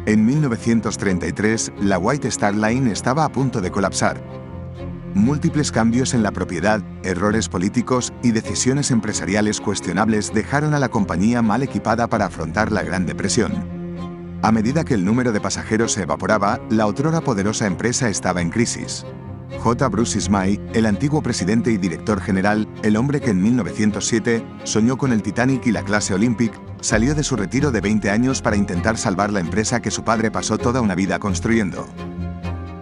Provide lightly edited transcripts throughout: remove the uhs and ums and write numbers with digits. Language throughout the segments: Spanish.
En 1933, la White Star Line estaba a punto de colapsar. Múltiples cambios en la propiedad, errores políticos y decisiones empresariales cuestionables dejaron a la compañía mal equipada para afrontar la Gran Depresión. A medida que el número de pasajeros se evaporaba, la otrora poderosa empresa estaba en crisis. J. Bruce Ismay, el antiguo presidente y director general, el hombre que en 1907 soñó con el Titanic y la clase Olympic, salió de su retiro de 20 años para intentar salvar la empresa que su padre pasó toda una vida construyendo.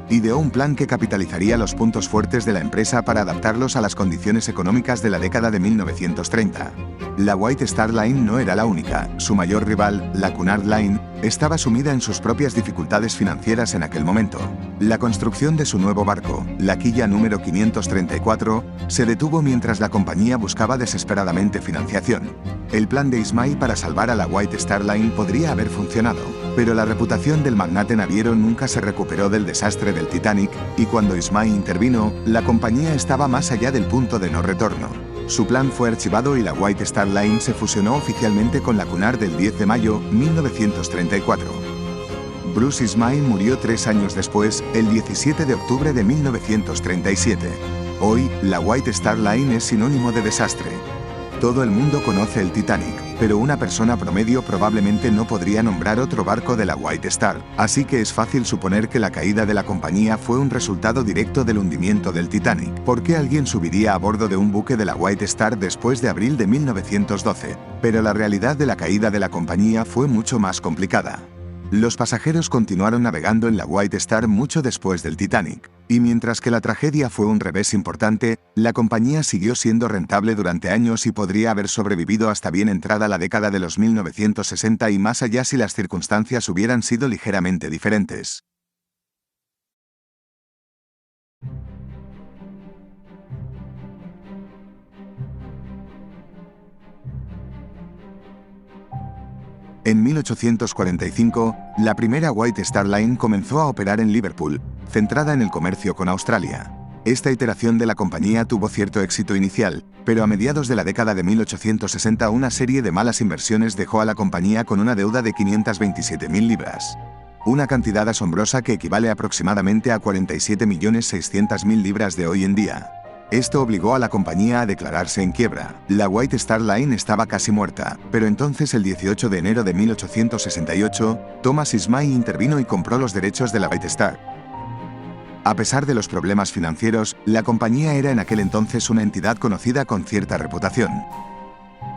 Ideó un plan que capitalizaría los puntos fuertes de la empresa para adaptarlos a las condiciones económicas de la década de 1930. La White Star Line no era la única. Su mayor rival, la Cunard Line, estaba sumida en sus propias dificultades financieras en aquel momento. La construcción de su nuevo barco, la quilla número 534, se detuvo mientras la compañía buscaba desesperadamente financiación. El plan de Ismay para salvar a la White Star Line podría haber funcionado, pero la reputación del magnate naviero nunca se recuperó del desastre del Titanic, y cuando Ismay intervino, la compañía estaba más allá del punto de no retorno. Su plan fue archivado y la White Star Line se fusionó oficialmente con la Cunard el 10 de mayo de 1934. Bruce Ismay murió 3 años después, el 17 de octubre de 1937. Hoy, la White Star Line es sinónimo de desastre. Todo el mundo conoce el Titanic, pero una persona promedio probablemente no podría nombrar otro barco de la White Star, así que es fácil suponer que la caída de la compañía fue un resultado directo del hundimiento del Titanic. ¿Por qué alguien subiría a bordo de un buque de la White Star después de abril de 1912? Pero la realidad de la caída de la compañía fue mucho más complicada. Los pasajeros continuaron navegando en la White Star mucho después del Titanic, y mientras que la tragedia fue un revés importante, la compañía siguió siendo rentable durante años y podría haber sobrevivido hasta bien entrada la década de los 1960 y más allá si las circunstancias hubieran sido ligeramente diferentes. En 1845, la primera White Star Line comenzó a operar en Liverpool, centrada en el comercio con Australia. Esta iteración de la compañía tuvo cierto éxito inicial, pero a mediados de la década de 1860 una serie de malas inversiones dejó a la compañía con una deuda de 527.000 libras. Una cantidad asombrosa que equivale aproximadamente a 47.600.000 libras de hoy en día. Esto obligó a la compañía a declararse en quiebra. La White Star Line estaba casi muerta, pero entonces el 18 de enero de 1868, Thomas Ismay intervino y compró los derechos de la White Star. A pesar de los problemas financieros, la compañía era en aquel entonces una entidad conocida con cierta reputación.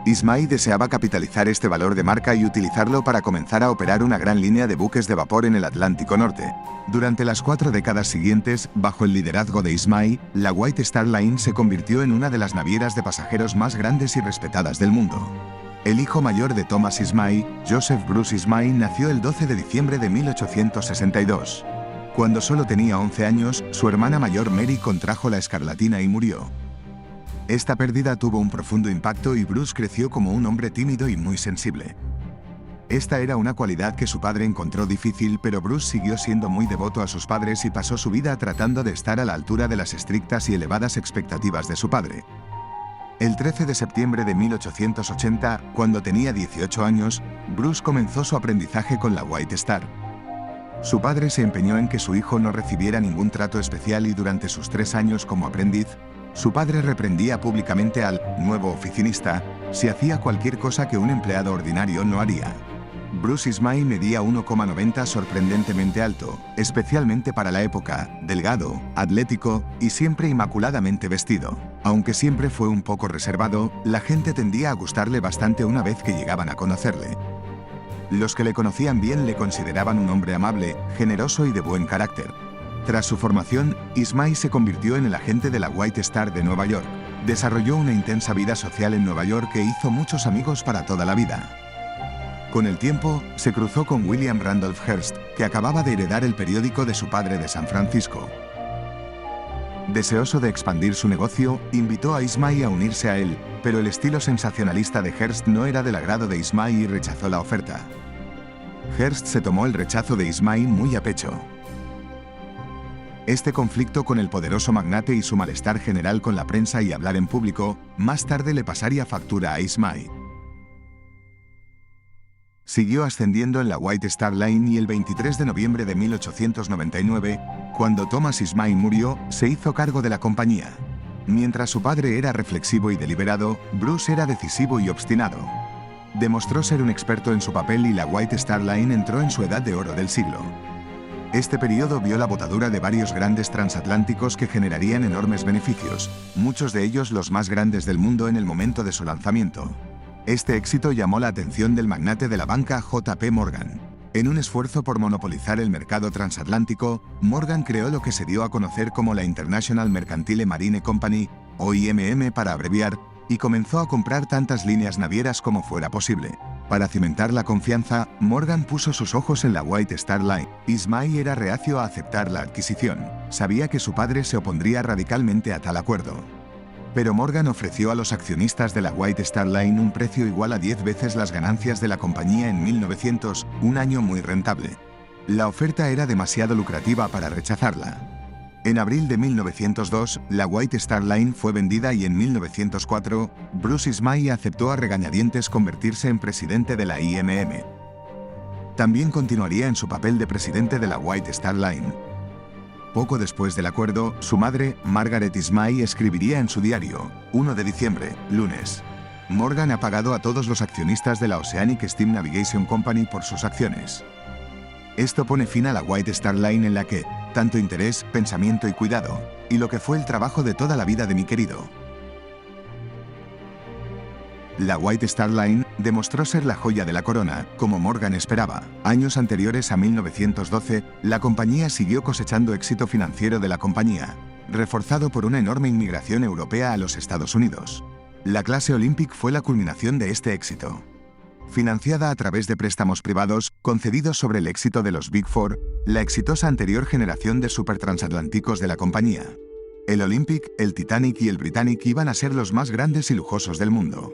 Ismay deseaba capitalizar este valor de marca y utilizarlo para comenzar a operar una gran línea de buques de vapor en el Atlántico Norte. Durante las 4 décadas siguientes, bajo el liderazgo de Ismay, la White Star Line se convirtió en una de las navieras de pasajeros más grandes y respetadas del mundo. El hijo mayor de Thomas Ismay, Joseph Bruce Ismay, nació el 12 de diciembre de 1862. Cuando solo tenía 11 años, su hermana mayor Mary contrajo la escarlatina y murió. Esta pérdida tuvo un profundo impacto y Bruce creció como un hombre tímido y muy sensible. Esta era una cualidad que su padre encontró difícil, pero Bruce siguió siendo muy devoto a sus padres y pasó su vida tratando de estar a la altura de las estrictas y elevadas expectativas de su padre. El 13 de septiembre de 1880, cuando tenía 18 años, Bruce comenzó su aprendizaje con la White Star. Su padre se empeñó en que su hijo no recibiera ningún trato especial y durante sus 3 años como aprendiz, su padre reprendía públicamente al nuevo oficinista si hacía cualquier cosa que un empleado ordinario no haría. Bruce Ismay medía 1,90 sorprendentemente alto, especialmente para la época, delgado, atlético y siempre inmaculadamente vestido. Aunque siempre fue un poco reservado, la gente tendía a gustarle bastante una vez que llegaban a conocerle. Los que le conocían bien le consideraban un hombre amable, generoso y de buen carácter. Tras su formación, Ismay se convirtió en el agente de la White Star de Nueva York. Desarrolló una intensa vida social en Nueva York e hizo muchos amigos para toda la vida. Con el tiempo, se cruzó con William Randolph Hearst, que acababa de heredar el periódico de su padre de San Francisco. Deseoso de expandir su negocio, invitó a Ismay a unirse a él, pero el estilo sensacionalista de Hearst no era del agrado de Ismay y rechazó la oferta. Hearst se tomó el rechazo de Ismay muy a pecho. Este conflicto con el poderoso magnate y su malestar general con la prensa y hablar en público, más tarde le pasaría factura a Ismay. Siguió ascendiendo en la White Star Line y el 23 de noviembre de 1899, cuando Thomas Ismay murió, se hizo cargo de la compañía. Mientras su padre era reflexivo y deliberado, Bruce era decisivo y obstinado. Demostró ser un experto en su papel y la White Star Line entró en su edad de oro del siglo. Este periodo vio la botadura de varios grandes transatlánticos que generarían enormes beneficios, muchos de ellos los más grandes del mundo en el momento de su lanzamiento. Este éxito llamó la atención del magnate de la banca JP Morgan. En un esfuerzo por monopolizar el mercado transatlántico, Morgan creó lo que se dio a conocer como la International Mercantile Marine Company, o IMM para abreviar, y comenzó a comprar tantas líneas navieras como fuera posible. Para cimentar la confianza, Morgan puso sus ojos en la White Star Line. Ismay era reacio a aceptar la adquisición. Sabía que su padre se opondría radicalmente a tal acuerdo. Pero Morgan ofreció a los accionistas de la White Star Line un precio igual a 10 veces las ganancias de la compañía en 1900, un año muy rentable. La oferta era demasiado lucrativa para rechazarla. En abril de 1902, la White Star Line fue vendida y en 1904, Bruce Ismay aceptó a regañadientes convertirse en presidente de la IMM. También continuaría en su papel de presidente de la White Star Line. Poco después del acuerdo, su madre, Margaret Ismay, escribiría en su diario, 1 de diciembre, lunes: Morgan ha pagado a todos los accionistas de la Oceanic Steam Navigation Company por sus acciones. Esto pone fin a la White Star Line en la que, tanto interés, pensamiento y cuidado, y lo que fue el trabajo de toda la vida de mi querido. La White Star Line demostró ser la joya de la corona, como Morgan esperaba. Años anteriores a 1912, la compañía siguió cosechando éxito financiero de la compañía, reforzado por una enorme inmigración europea a los Estados Unidos. La clase Olympic fue la culminación de este éxito. Financiada a través de préstamos privados concedidos sobre el éxito de los Big Four, la exitosa anterior generación de supertransatlánticos de la compañía. El Olympic, el Titanic y el Britannic iban a ser los más grandes y lujosos del mundo.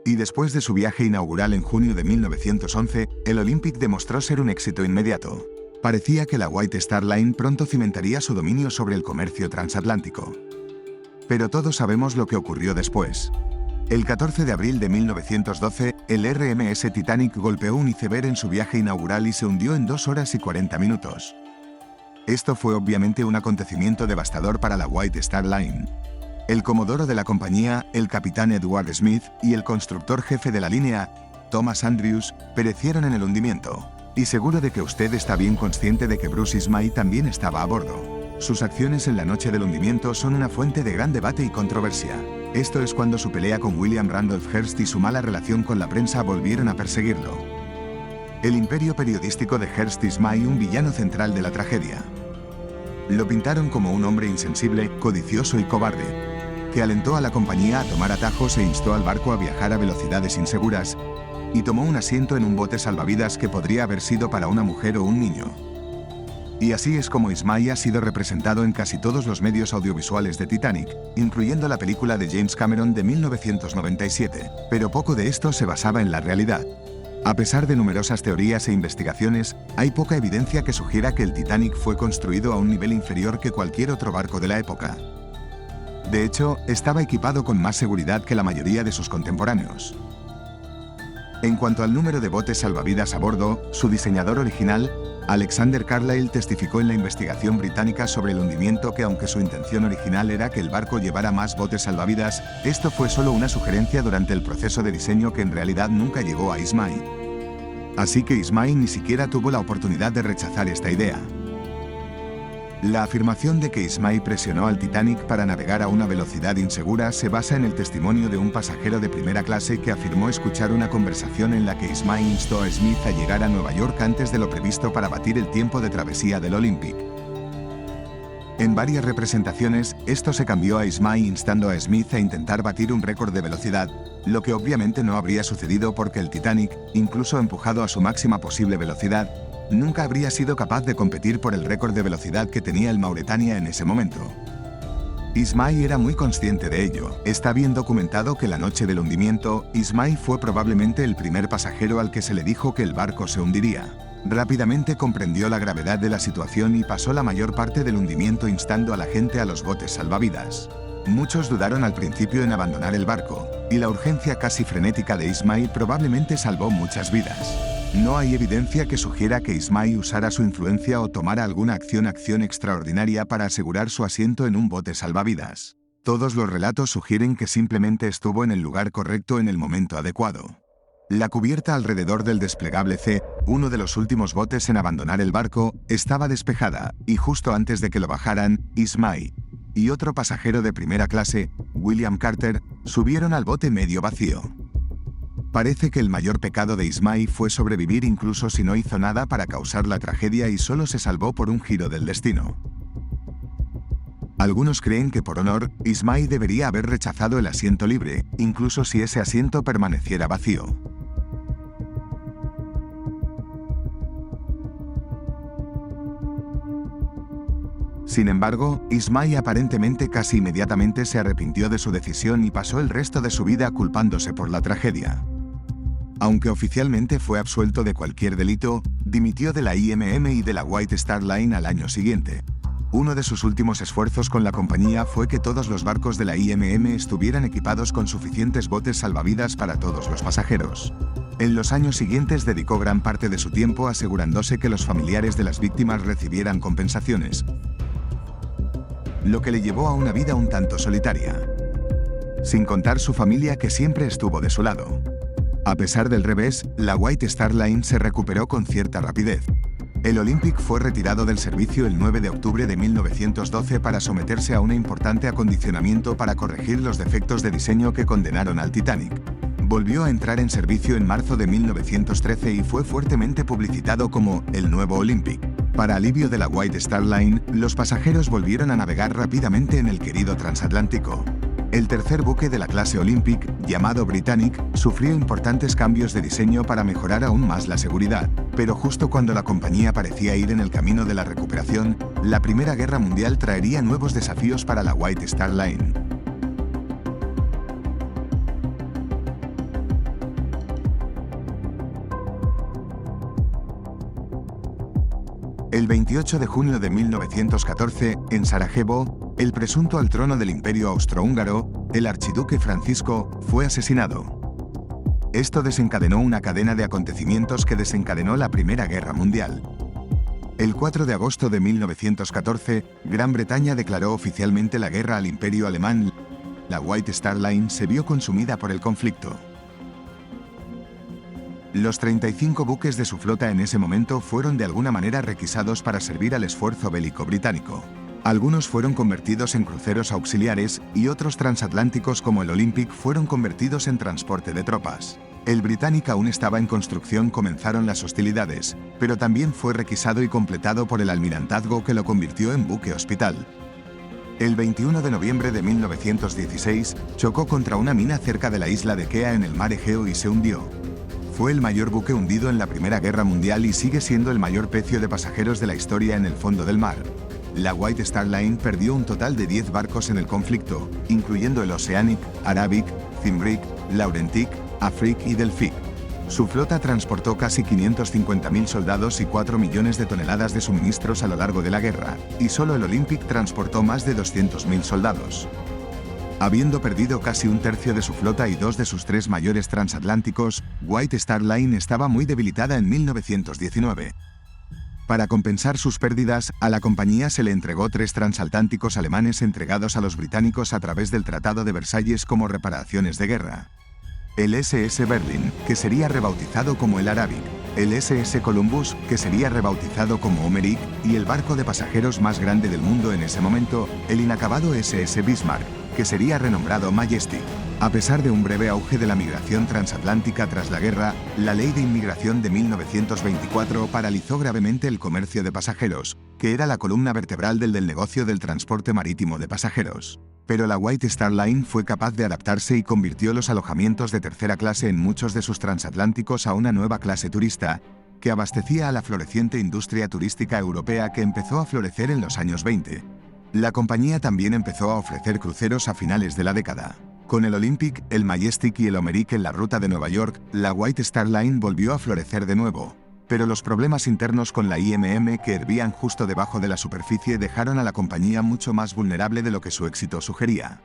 Y después de su viaje inaugural en junio de 1911, el Olympic demostró ser un éxito inmediato. Parecía que la White Star Line pronto cimentaría su dominio sobre el comercio transatlántico. Pero todos sabemos lo que ocurrió después. El 14 de abril de 1912, el RMS Titanic golpeó un iceberg en su viaje inaugural y se hundió en 2 horas y 40 minutos. Esto fue obviamente un acontecimiento devastador para la White Star Line. El comodoro de la compañía, el capitán Edward Smith, y el constructor jefe de la línea, Thomas Andrews, perecieron en el hundimiento. Y seguro de que usted está bien consciente de que Bruce Ismay también estaba a bordo. Sus acciones en la noche del hundimiento son una fuente de gran debate y controversia. Esto es cuando su pelea con William Randolph Hearst y su mala relación con la prensa volvieron a perseguirlo. El imperio periodístico de Hearst Ismay, un villano central de la tragedia. Lo pintaron como un hombre insensible, codicioso y cobarde, que alentó a la compañía a tomar atajos e instó al barco a viajar a velocidades inseguras, y tomó un asiento en un bote salvavidas que podría haber sido para una mujer o un niño. Y así es como Ismay ha sido representado en casi todos los medios audiovisuales de Titanic, incluyendo la película de James Cameron de 1997, pero poco de esto se basaba en la realidad. A pesar de numerosas teorías e investigaciones, hay poca evidencia que sugiera que el Titanic fue construido a un nivel inferior que cualquier otro barco de la época. De hecho, estaba equipado con más seguridad que la mayoría de sus contemporáneos. En cuanto al número de botes salvavidas a bordo, su diseñador original, Alexander Carlyle, testificó en la investigación británica sobre el hundimiento que aunque su intención original era que el barco llevara más botes salvavidas, esto fue solo una sugerencia durante el proceso de diseño que en realidad nunca llegó a Ismay. Así que Ismay ni siquiera tuvo la oportunidad de rechazar esta idea. La afirmación de que Ismay presionó al Titanic para navegar a una velocidad insegura se basa en el testimonio de un pasajero de primera clase que afirmó escuchar una conversación en la que Ismay instó a Smith a llegar a Nueva York antes de lo previsto para batir el tiempo de travesía del Olympic. En varias representaciones, esto se cambió a Ismay instando a Smith a intentar batir un récord de velocidad, lo que obviamente no habría sucedido porque el Titanic, incluso empujado a su máxima posible velocidad, nunca habría sido capaz de competir por el récord de velocidad que tenía el Mauretania en ese momento. Ismay era muy consciente de ello. Está bien documentado que la noche del hundimiento, Ismay fue probablemente el primer pasajero al que se le dijo que el barco se hundiría. Rápidamente comprendió la gravedad de la situación y pasó la mayor parte del hundimiento instando a la gente a los botes salvavidas. Muchos dudaron al principio en abandonar el barco, y la urgencia casi frenética de Ismay probablemente salvó muchas vidas. No hay evidencia que sugiera que Ismay usara su influencia o tomara alguna acción extraordinaria para asegurar su asiento en un bote salvavidas. Todos los relatos sugieren que simplemente estuvo en el lugar correcto en el momento adecuado. La cubierta alrededor del desplegable C, uno de los últimos botes en abandonar el barco, estaba despejada, y justo antes de que lo bajaran, Ismay y otro pasajero de primera clase, William Carter, subieron al bote medio vacío. Parece que el mayor pecado de Ismay fue sobrevivir incluso si no hizo nada para causar la tragedia y solo se salvó por un giro del destino. Algunos creen que por honor, Ismay debería haber rechazado el asiento libre, incluso si ese asiento permaneciera vacío. Sin embargo, Ismay aparentemente casi inmediatamente se arrepintió de su decisión y pasó el resto de su vida culpándose por la tragedia. Aunque oficialmente fue absuelto de cualquier delito, dimitió de la IMM y de la White Star Line al año siguiente. Uno de sus últimos esfuerzos con la compañía fue que todos los barcos de la IMM estuvieran equipados con suficientes botes salvavidas para todos los pasajeros. En los años siguientes dedicó gran parte de su tiempo asegurándose que los familiares de las víctimas recibieran compensaciones, lo que le llevó a una vida un tanto solitaria, sin contar su familia que siempre estuvo de su lado. A pesar del revés, la White Star Line se recuperó con cierta rapidez. El Olympic fue retirado del servicio el 9 de octubre de 1912 para someterse a un importante acondicionamiento para corregir los defectos de diseño que condenaron al Titanic. Volvió a entrar en servicio en marzo de 1913 y fue fuertemente publicitado como el nuevo Olympic. Para alivio de la White Star Line, los pasajeros volvieron a navegar rápidamente en el querido transatlántico. El tercer buque de la clase Olympic, llamado Britannic, sufrió importantes cambios de diseño para mejorar aún más la seguridad, pero justo cuando la compañía parecía ir en el camino de la recuperación, la Primera Guerra Mundial traería nuevos desafíos para la White Star Line. El 28 de junio de 1914, en Sarajevo, el presunto al trono del Imperio Austrohúngaro, el archiduque Francisco, fue asesinado. Esto desencadenó una cadena de acontecimientos que desencadenó la Primera Guerra Mundial. El 4 de agosto de 1914, Gran Bretaña declaró oficialmente la guerra al Imperio Alemán. La White Star Line se vio consumida por el conflicto. Los 35 buques de su flota en ese momento fueron de alguna manera requisados para servir al esfuerzo bélico británico. Algunos fueron convertidos en cruceros auxiliares y otros transatlánticos como el Olympic fueron convertidos en transporte de tropas. El Britannic aún estaba en construcción, comenzaron las hostilidades, pero también fue requisado y completado por el almirantazgo que lo convirtió en buque hospital. El 21 de noviembre de 1916, chocó contra una mina cerca de la isla de Kea en el mar Egeo y se hundió. Fue el mayor buque hundido en la Primera Guerra Mundial y sigue siendo el mayor pecio de pasajeros de la historia en el fondo del mar. La White Star Line perdió un total de 10 barcos en el conflicto, incluyendo el Oceanic, Arabic, Cymbric, Laurentic, Afrique y Delphic. Su flota transportó casi 550.000 soldados y 4 millones de toneladas de suministros a lo largo de la guerra, y solo el Olympic transportó más de 200.000 soldados. Habiendo perdido casi un tercio de su flota y 2 de sus 3 mayores transatlánticos, White Star Line estaba muy debilitada en 1919. Para compensar sus pérdidas, a la compañía se le entregó 3 transatlánticos alemanes entregados a los británicos a través del Tratado de Versalles como reparaciones de guerra. El SS Berlin, que sería rebautizado como el Arabic, el SS Columbus, que sería rebautizado como Homeric, y el barco de pasajeros más grande del mundo en ese momento, el inacabado SS Bismarck, que sería renombrado Majestic. A pesar de un breve auge de la migración transatlántica tras la guerra, la Ley de Inmigración de 1924 paralizó gravemente el comercio de pasajeros, que era la columna vertebral del negocio del transporte marítimo de pasajeros. Pero la White Star Line fue capaz de adaptarse y convirtió los alojamientos de tercera clase en muchos de sus transatlánticos a una nueva clase turista, que abastecía a la floreciente industria turística europea que empezó a florecer en los años 20. La compañía también empezó a ofrecer cruceros a finales de la década. Con el Olympic, el Majestic y el Homeric en la ruta de Nueva York, la White Star Line volvió a florecer de nuevo. Pero los problemas internos con la IMM que hervían justo debajo de la superficie dejaron a la compañía mucho más vulnerable de lo que su éxito sugería.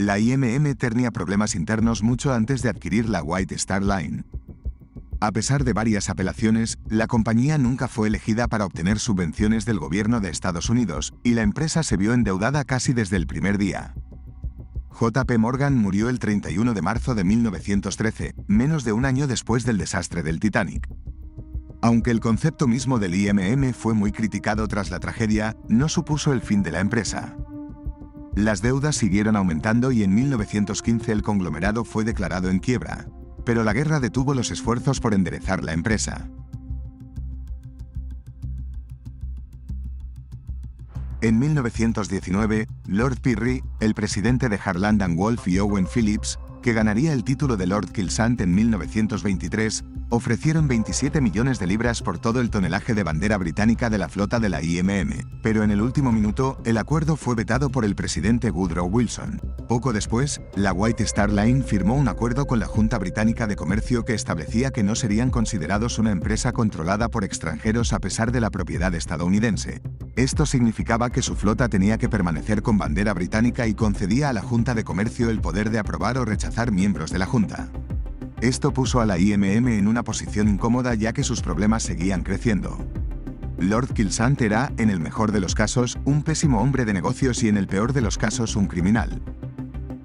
La IMM tenía problemas internos mucho antes de adquirir la White Star Line. A pesar de varias apelaciones, la compañía nunca fue elegida para obtener subvenciones del gobierno de Estados Unidos, y la empresa se vio endeudada casi desde el primer día. JP Morgan murió el 31 de marzo de 1913, menos de un año después del desastre del Titanic. Aunque el concepto mismo del IMM fue muy criticado tras la tragedia, no supuso el fin de la empresa. Las deudas siguieron aumentando y en 1915 el conglomerado fue declarado en quiebra, pero la guerra detuvo los esfuerzos por enderezar la empresa. En 1919, Lord Pirrie, el presidente de Harland & Wolff y Owen Phillips, que ganaría el título de Lord Kilsant en 1923, ofrecieron 27 millones de libras por todo el tonelaje de bandera británica de la flota de la IMM, pero en el último minuto, el acuerdo fue vetado por el presidente Woodrow Wilson. Poco después, la White Star Line firmó un acuerdo con la Junta Británica de Comercio que establecía que no serían considerados una empresa controlada por extranjeros a pesar de la propiedad estadounidense. Esto significaba que su flota tenía que permanecer con bandera británica y concedía a la Junta de Comercio el poder de aprobar o rechazar miembros de la Junta. Esto puso a la IMM en una posición incómoda ya que sus problemas seguían creciendo. Lord Kilsant era, en el mejor de los casos, un pésimo hombre de negocios y en el peor de los casos un criminal.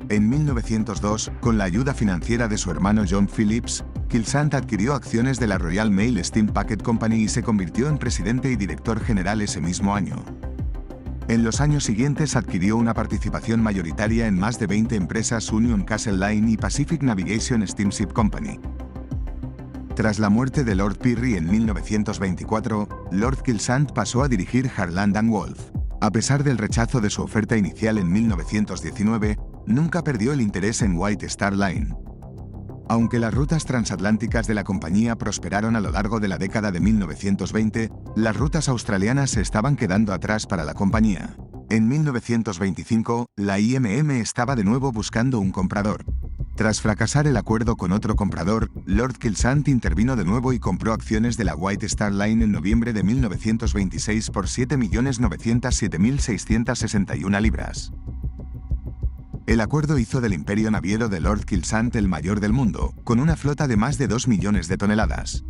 En 1902, con la ayuda financiera de su hermano John Phillips, Kilsant adquirió acciones de la Royal Mail Steam Packet Company y se convirtió en presidente y director general ese mismo año. En los años siguientes adquirió una participación mayoritaria en más de 20 empresas Union Castle Line y Pacific Navigation Steamship Company. Tras la muerte de Lord Pirrie en 1924, Lord Kilsant pasó a dirigir Harland & Wolff. A pesar del rechazo de su oferta inicial en 1919, nunca perdió el interés en White Star Line. Aunque las rutas transatlánticas de la compañía prosperaron a lo largo de la década de 1920, las rutas australianas se estaban quedando atrás para la compañía. En 1925, la IMM estaba de nuevo buscando un comprador. Tras fracasar el acuerdo con otro comprador, Lord Kilsant intervino de nuevo y compró acciones de la White Star Line en noviembre de 1926 por 7.907.661 libras. El acuerdo hizo del imperio naviero de Lord Kilsant el mayor del mundo, con una flota de más de 2 millones de toneladas.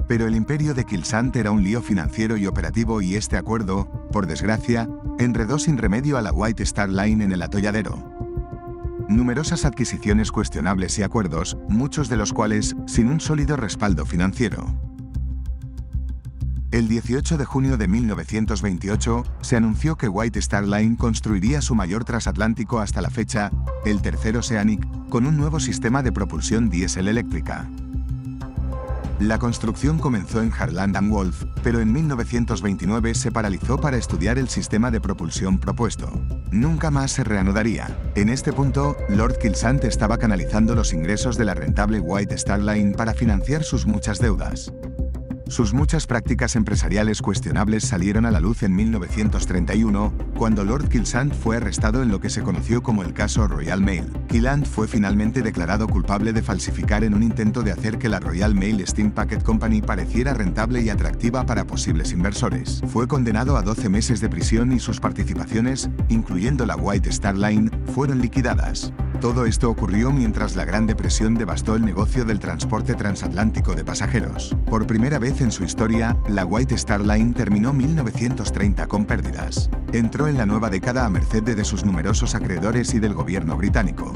Pero el imperio de Kilsant era un lío financiero y operativo y este acuerdo, por desgracia, enredó sin remedio a la White Star Line en el atolladero. Numerosas adquisiciones cuestionables y acuerdos, muchos de los cuales sin un sólido respaldo financiero. El 18 de junio de 1928, se anunció que White Star Line construiría su mayor transatlántico hasta la fecha, el tercer Oceanic, con un nuevo sistema de propulsión diésel eléctrica. La construcción comenzó en Harland & Wolff, pero en 1929 se paralizó para estudiar el sistema de propulsión propuesto. Nunca más se reanudaría. En este punto, Lord Kilsant estaba canalizando los ingresos de la rentable White Star Line para financiar sus muchas deudas. Sus muchas prácticas empresariales cuestionables salieron a la luz en 1931, cuando Lord Kilsant fue arrestado en lo que se conoció como el caso Royal Mail. Kilsant fue finalmente declarado culpable de falsificar en un intento de hacer que la Royal Mail Steam Packet Company pareciera rentable y atractiva para posibles inversores. Fue condenado a 12 meses de prisión y sus participaciones, incluyendo la White Star Line, fueron liquidadas. Todo esto ocurrió mientras la Gran Depresión devastó el negocio del transporte transatlántico de pasajeros. Por primera vez en su historia, la White Star Line terminó 1930 con pérdidas. Entró en la nueva década a merced de sus numerosos acreedores y del gobierno británico.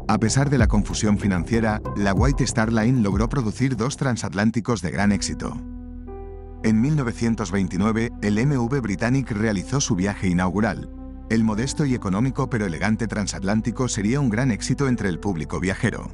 A pesar de la confusión financiera, la White Star Line logró producir 2 transatlánticos de gran éxito. En 1929, el MV Britannic realizó su viaje inaugural. El modesto y económico pero elegante transatlántico sería un gran éxito entre el público viajero.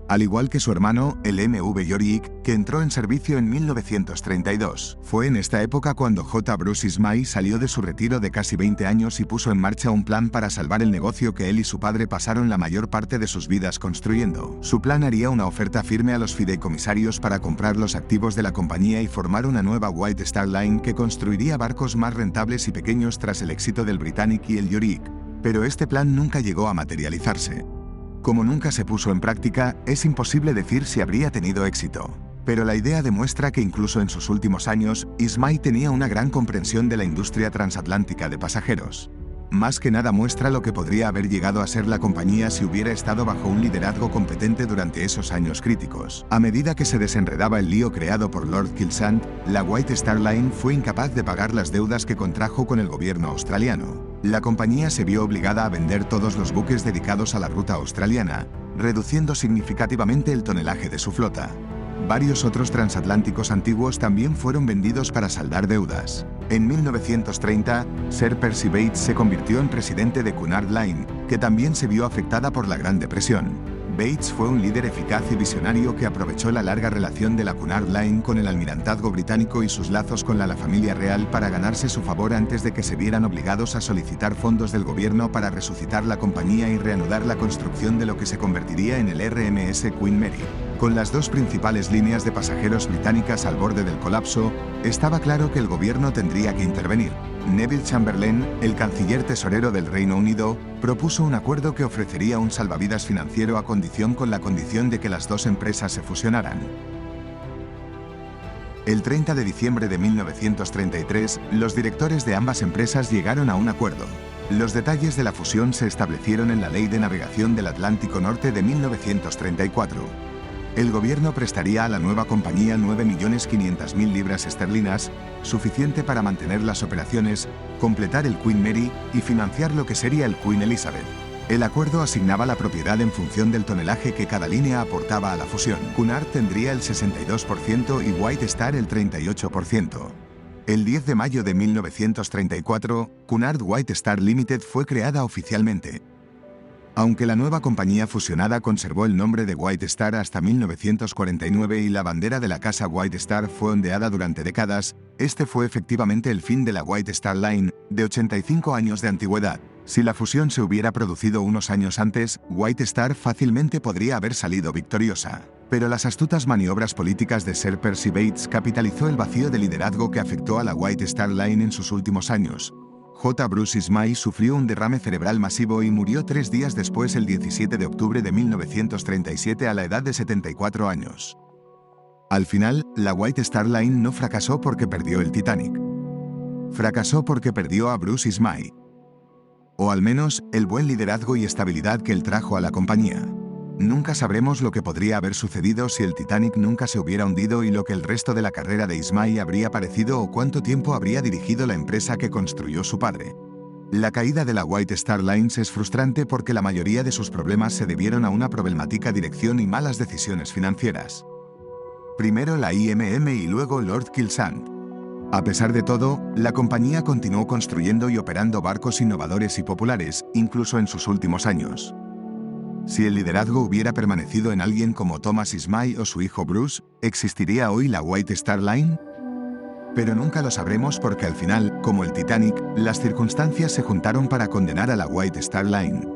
Al igual que su hermano, el MV Yorick, que entró en servicio en 1932. Fue en esta época cuando J. Bruce Ismay salió de su retiro de casi 20 años y puso en marcha un plan para salvar el negocio que él y su padre pasaron la mayor parte de sus vidas construyendo. Su plan haría una oferta firme a los fideicomisarios para comprar los activos de la compañía y formar una nueva White Star Line que construiría barcos más rentables y pequeños tras el éxito del Britannic y el Yorick. Pero este plan nunca llegó a materializarse. Como nunca se puso en práctica, es imposible decir si habría tenido éxito. Pero la idea demuestra que incluso en sus últimos años, Ismay tenía una gran comprensión de la industria transatlántica de pasajeros. Más que nada muestra lo que podría haber llegado a ser la compañía si hubiera estado bajo un liderazgo competente durante esos años críticos. A medida que se desenredaba el lío creado por Lord Kilsant, la White Star Line fue incapaz de pagar las deudas que contrajo con el gobierno australiano. La compañía se vio obligada a vender todos los buques dedicados a la ruta australiana, reduciendo significativamente el tonelaje de su flota. Varios otros transatlánticos antiguos también fueron vendidos para saldar deudas. En 1930, Sir Percy Bates se convirtió en presidente de Cunard Line, que también se vio afectada por la Gran Depresión. Bates fue un líder eficaz y visionario que aprovechó la larga relación de la Cunard Line con el almirantazgo británico y sus lazos con la familia real para ganarse su favor antes de que se vieran obligados a solicitar fondos del gobierno para resucitar la compañía y reanudar la construcción de lo que se convertiría en el RMS Queen Mary. Con las dos principales líneas de pasajeros británicas al borde del colapso, estaba claro que el gobierno tendría que intervenir. Neville Chamberlain, el canciller tesorero del Reino Unido, propuso un acuerdo que ofrecería un salvavidas financiero con la condición de que las dos empresas se fusionaran. El 30 de diciembre de 1933, los directores de ambas empresas llegaron a un acuerdo. Los detalles de la fusión se establecieron en la Ley de Navegación del Atlántico Norte de 1934. El gobierno prestaría a la nueva compañía 9.500.000 libras esterlinas, suficiente para mantener las operaciones, completar el Queen Mary y financiar lo que sería el Queen Elizabeth. El acuerdo asignaba la propiedad en función del tonelaje que cada línea aportaba a la fusión. Cunard tendría el 62% y White Star el 38%. El 10 de mayo de 1934, Cunard White Star Limited fue creada oficialmente. Aunque la nueva compañía fusionada conservó el nombre de White Star hasta 1949 y la bandera de la casa White Star fue ondeada durante décadas, este fue efectivamente el fin de la White Star Line, de 85 años de antigüedad. Si la fusión se hubiera producido unos años antes, White Star fácilmente podría haber salido victoriosa. Pero las astutas maniobras políticas de Sir Percy Bates capitalizó el vacío de liderazgo que afectó a la White Star Line en sus últimos años. J. Bruce Ismay sufrió un derrame cerebral masivo y murió 3 días después, el 17 de octubre de 1937, a la edad de 74 años. Al final, la White Star Line no fracasó porque perdió el Titanic. Fracasó porque perdió a Bruce Ismay. O al menos, el buen liderazgo y estabilidad que él trajo a la compañía. Nunca sabremos lo que podría haber sucedido si el Titanic nunca se hubiera hundido y lo que el resto de la carrera de Ismay habría parecido o cuánto tiempo habría dirigido la empresa que construyó su padre. La caída de la White Star Lines es frustrante porque la mayoría de sus problemas se debieron a una problemática dirección y malas decisiones financieras. Primero la IMM y luego Lord Kilsant. A pesar de todo, la compañía continuó construyendo y operando barcos innovadores y populares, incluso en sus últimos años. Si el liderazgo hubiera permanecido en alguien como Thomas Ismay o su hijo Bruce, ¿existiría hoy la White Star Line? Pero nunca lo sabremos porque al final, como el Titanic, las circunstancias se juntaron para condenar a la White Star Line.